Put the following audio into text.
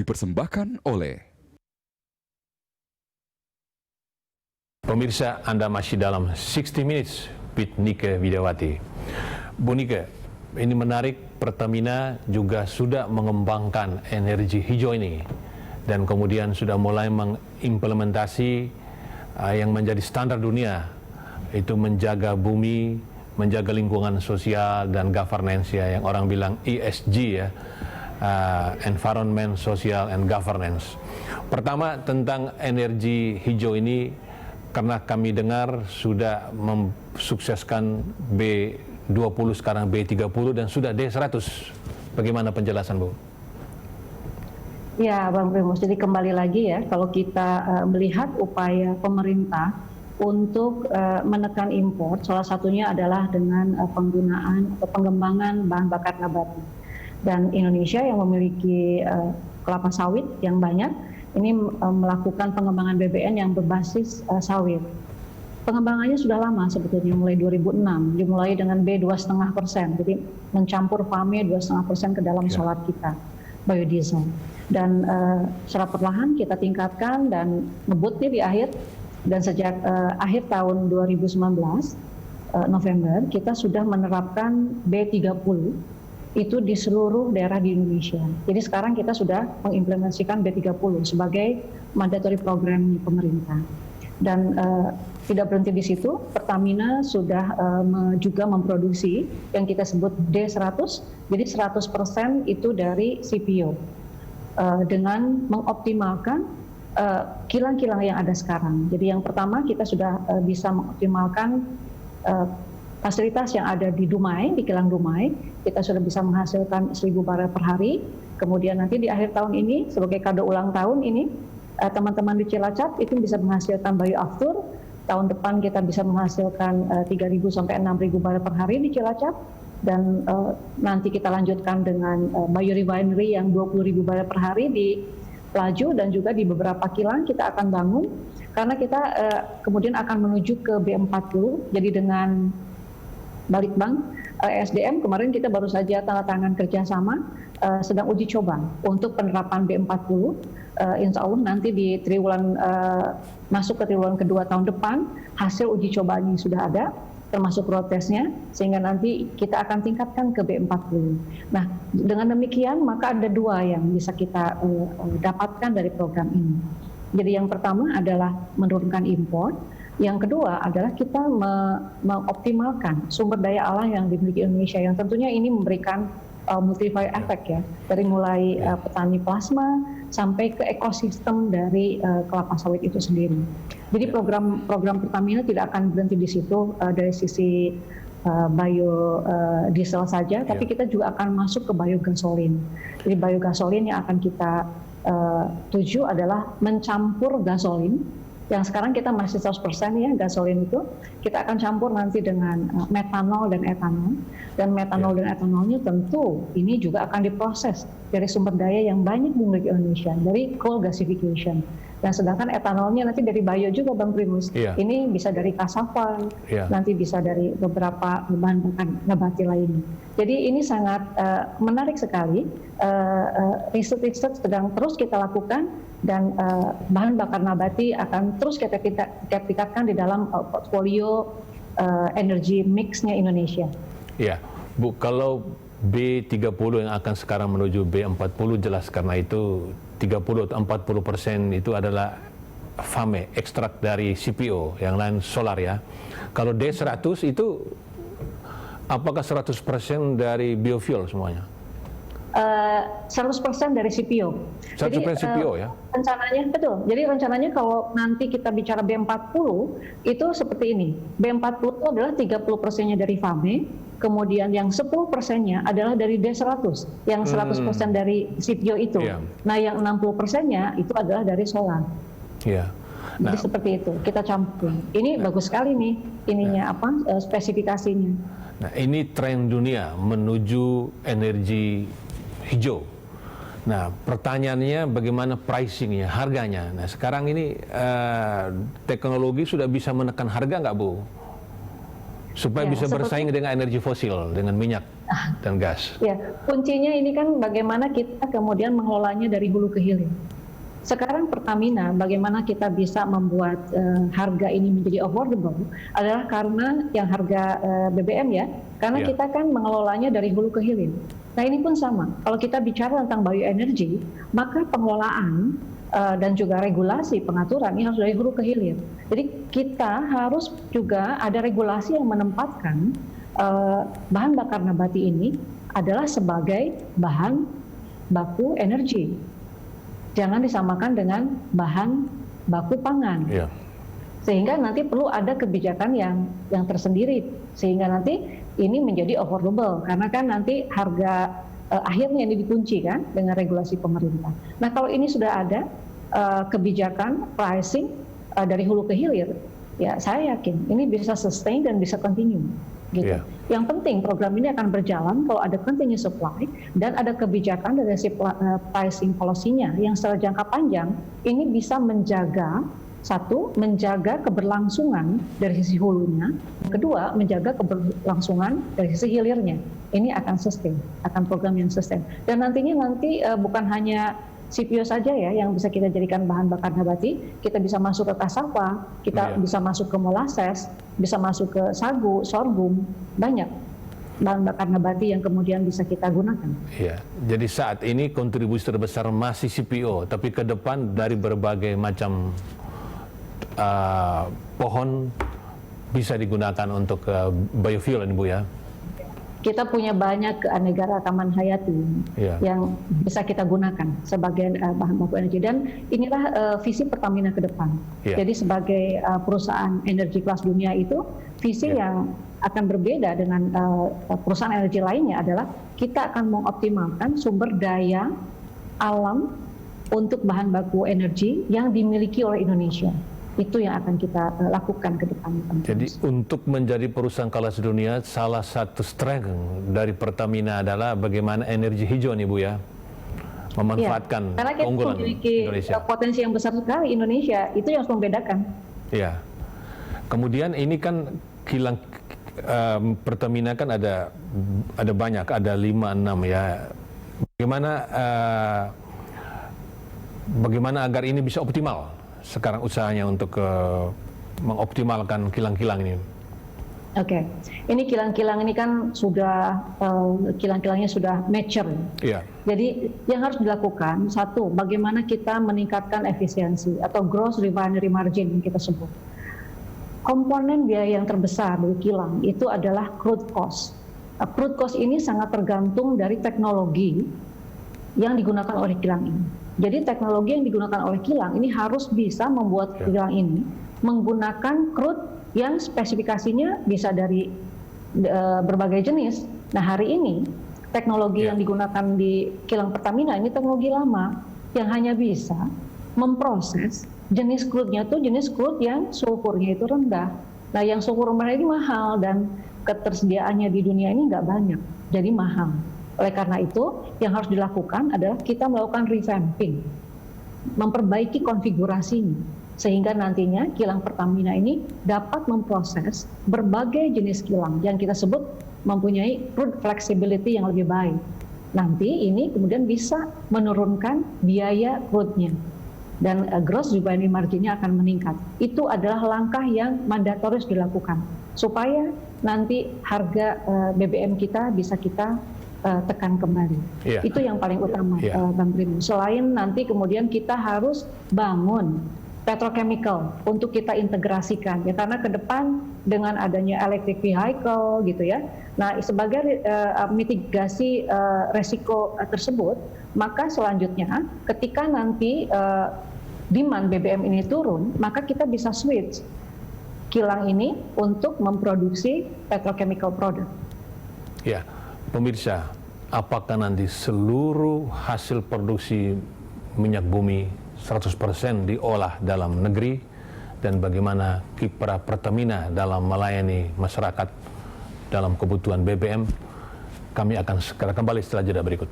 dipersembahkan oleh pemirsa. Anda masih dalam 60 Minutes with Nike Widiawati. Bu Nike, ini menarik, Pertamina juga sudah mengembangkan energi hijau ini dan kemudian sudah mulai mengimplementasi yang menjadi standar dunia, itu menjaga bumi, menjaga lingkungan sosial dan governance ya, yang orang bilang ESG ya, Environment, Social and Governance. Pertama tentang energi hijau ini, karena kami dengar sudah mensukseskan B20, sekarang B30 dan sudah D100. Bagaimana penjelasan Bu? Ya Bang Primus, jadi kembali lagi ya, kalau kita melihat upaya pemerintah untuk menekan impor, salah satunya adalah dengan penggunaan atau pengembangan bahan bakar nabati. Dan Indonesia yang memiliki kelapa sawit yang banyak, ini melakukan pengembangan BBN yang berbasis sawit. Pengembangannya sudah lama sebetulnya, mulai 2006, dimulai dengan B2,5%, jadi mencampur FAME 2,5% ke dalam solar kita, biodiesel. Dan secara perlahan kita tingkatkan dan ngebut nih di akhir, dan sejak akhir tahun 2019, November, kita sudah menerapkan B30, itu di seluruh daerah di Indonesia. Jadi sekarang kita sudah mengimplementasikan B30 sebagai mandatory program pemerintah. Dan tidak berhenti di situ, Pertamina sudah juga memproduksi yang kita sebut D100, jadi 100% itu dari CPO. Dengan mengoptimalkan kilang-kilang yang ada sekarang. Jadi yang pertama kita sudah bisa mengoptimalkan fasilitas yang ada di Dumai, di kilang Dumai, kita sudah bisa menghasilkan 1.000 barel per hari. Kemudian nanti di akhir tahun ini sebagai kado ulang tahun ini, teman-teman di Cilacap itu bisa menghasilkan bioaftur. Tahun depan kita bisa menghasilkan 3.000 sampai 6.000 barel per hari di Cilacap. Dan nanti kita lanjutkan dengan biorefinery yang 20.000 barel per hari di Pelaju, dan juga di beberapa kilang kita akan bangun, karena kita kemudian akan menuju ke B40. Jadi dengan Balitbank SDM kemarin kita baru saja tanda tangan kerjasama, sedang uji coba untuk penerapan B40. Insya Allah nanti di triwulan masuk ke triwulan kedua tahun depan, hasil uji cobanya sudah ada, termasuk protesnya, sehingga nanti kita akan tingkatkan ke B40. Nah, dengan demikian maka ada dua yang bisa kita dapatkan dari program ini. Jadi yang pertama adalah menurunkan impor, yang kedua adalah kita mengoptimalkan sumber daya alam yang dimiliki Indonesia, yang tentunya ini memberikan multiplier effect ya, dari mulai petani plasma sampai ke ekosistem dari kelapa sawit itu sendiri. Jadi program Pertamina tidak akan berhenti di situ dari sisi biodiesel saja, tapi kita juga akan masuk ke biogasolin. Jadi biogasolin yang akan kita tuju adalah mencampur gasolin, yang sekarang kita masih 100% ya gasolin itu, kita akan campur nanti dengan metanol dan etanol. Dan metanol dan etanolnya tentu ini juga akan diproses dari sumber daya yang banyak dimiliki Indonesia, dari coal gasification. Dan sedangkan etanolnya nanti dari bio juga Bang Primus. Ini bisa dari cassava, nanti bisa dari beberapa bahan bakar nabati lainnya. Jadi ini sangat menarik sekali. Riset-riset sedang terus kita lakukan, dan bahan bakar nabati akan terus kita tingkatkan di dalam portfolio energy mix-nya Indonesia. Iya, Bu, kalau B30 yang akan sekarang menuju B40 jelas, karena itu 30 atau 40% itu adalah FAME, ekstrak dari CPO, yang lain solar ya. Kalau D100 itu apakah 100% dari biofuel semuanya? 100% dari CPO. 100% jadi, CPO ya? Rencananya, betul. Jadi rencananya kalau nanti kita bicara B40, itu seperti ini. B40 itu adalah 30%-nya dari FAME, kemudian yang 10%-nya adalah dari D100, yang 100% dari CPO itu. Nah, yang 60%-nya itu adalah dari solar. Jadi seperti itu, kita campur. Ini bagus sekali nih, ininya spesifikasinya. Nah, ini tren dunia menuju energi hijau. Nah, pertanyaannya bagaimana pricingnya, harganya. Nah, sekarang ini teknologi sudah bisa menekan harga nggak, Bu? supaya Ya, bisa bersaing dengan energi fosil, dengan minyak dan gas. Ya, kuncinya ini kan bagaimana kita kemudian mengelolanya dari hulu ke hilir. Sekarang Pertamina, bagaimana kita bisa membuat harga ini menjadi affordable adalah karena yang harga BBM ya, karena kita kan mengelolanya dari hulu ke hilir. Nah ini pun sama, kalau kita bicara tentang bioenergi, maka pengelolaan dan juga regulasi pengaturan ini harus dari hulu ke hilir. Jadi kita harus juga ada regulasi yang menempatkan bahan bakar nabati ini adalah sebagai bahan baku energi. Jangan disamakan dengan bahan baku pangan. Sehingga nanti perlu ada kebijakan yang tersendiri, sehingga nanti ini menjadi affordable, karena kan nanti harga akhirnya ini dikunci kan dengan regulasi pemerintah. Nah kalau ini sudah ada kebijakan pricing dari hulu ke hilir, ya saya yakin ini bisa sustain dan bisa continue. Gitu. Yang penting program ini akan berjalan kalau ada continuous supply dan ada kebijakan dari pricing policy-nya yang secara jangka panjang ini bisa menjaga, satu, menjaga keberlangsungan dari sisi hulunya, kedua, menjaga keberlangsungan dari sisi hilirnya. Ini akan sustain, akan program yang sustain. Dan nanti bukan hanya CPO saja ya yang bisa kita jadikan bahan bakar nabati, kita bisa masuk ke kasava, kita bisa masuk ke molasses, bisa masuk ke sagu, sorghum, banyak bahan bakar nabati yang kemudian bisa kita gunakan. Iya, jadi saat ini kontribusi terbesar masih CPO, tapi ke depan dari berbagai macam pohon bisa digunakan untuk biofuel ini Bu ya. Kita punya banyak keanekaragaman hayati yang bisa kita gunakan sebagai bahan baku energi, dan inilah visi Pertamina ke depan. Jadi sebagai perusahaan energi kelas dunia itu visi yang akan berbeda dengan perusahaan energi lainnya adalah kita akan mengoptimalkan sumber daya alam untuk bahan baku energi yang dimiliki oleh Indonesia. Itu yang akan kita lakukan ke depan. Jadi untuk menjadi perusahaan kelas dunia, salah satu strength dari Pertamina adalah bagaimana energi hijau nih Bu ya, memanfaatkan karena kita keunggulan memiliki Indonesia. Potensi yang besar sekali Indonesia, itu yang harus membedakan. Iya. Kemudian ini kan kilang Pertamina kan ada banyak, ada 5-6 ya. Bagaimana agar ini bisa optimal sekarang usahanya untuk mengoptimalkan kilang-kilang ini? Oke, ini kilang-kilang ini kan sudah kilang-kilangnya sudah mature. Jadi yang harus dilakukan, satu, bagaimana kita meningkatkan efisiensi atau gross refinery margin yang kita sebut. Komponen biaya yang terbesar dari kilang itu adalah crude cost. Crude cost ini sangat tergantung dari teknologi yang digunakan oleh kilang ini. Jadi teknologi yang digunakan oleh kilang ini harus bisa membuat kilang ini menggunakan crude yang spesifikasinya bisa dari berbagai jenis. Nah hari ini teknologi yang digunakan di kilang Pertamina ini teknologi lama yang hanya bisa memproses jenis crude-nya itu jenis crude yang sulfurnya itu rendah. Nah yang sulfur rendah ini mahal dan ketersediaannya di dunia ini nggak banyak, jadi mahal. Oleh karena itu, yang harus dilakukan adalah kita melakukan revamping, memperbaiki konfigurasinya, sehingga nantinya kilang Pertamina ini dapat memproses berbagai jenis kilang yang kita sebut mempunyai crude flexibility yang lebih baik. Nanti ini kemudian bisa menurunkan biaya crude-nya, dan gross refinery margin-nya akan meningkat. Itu adalah langkah yang mandatoris dilakukan, supaya nanti harga BBM kita bisa kita tekan kembali. Itu yang paling utama, Bang Primo. Selain nanti kemudian kita harus bangun petrochemical untuk kita integrasikan ya, karena ke depan dengan adanya electric vehicle gitu ya. Nah, sebagai mitigasi resiko tersebut, maka selanjutnya ketika nanti demand BBM ini turun, maka kita bisa switch kilang ini untuk memproduksi petrochemical product. Ya. Pemirsa, apakah nanti seluruh hasil produksi minyak bumi 100% diolah dalam negeri, dan bagaimana kiprah Pertamina dalam melayani masyarakat dalam kebutuhan BBM? Kami akan segera kembali setelah jeda berikut.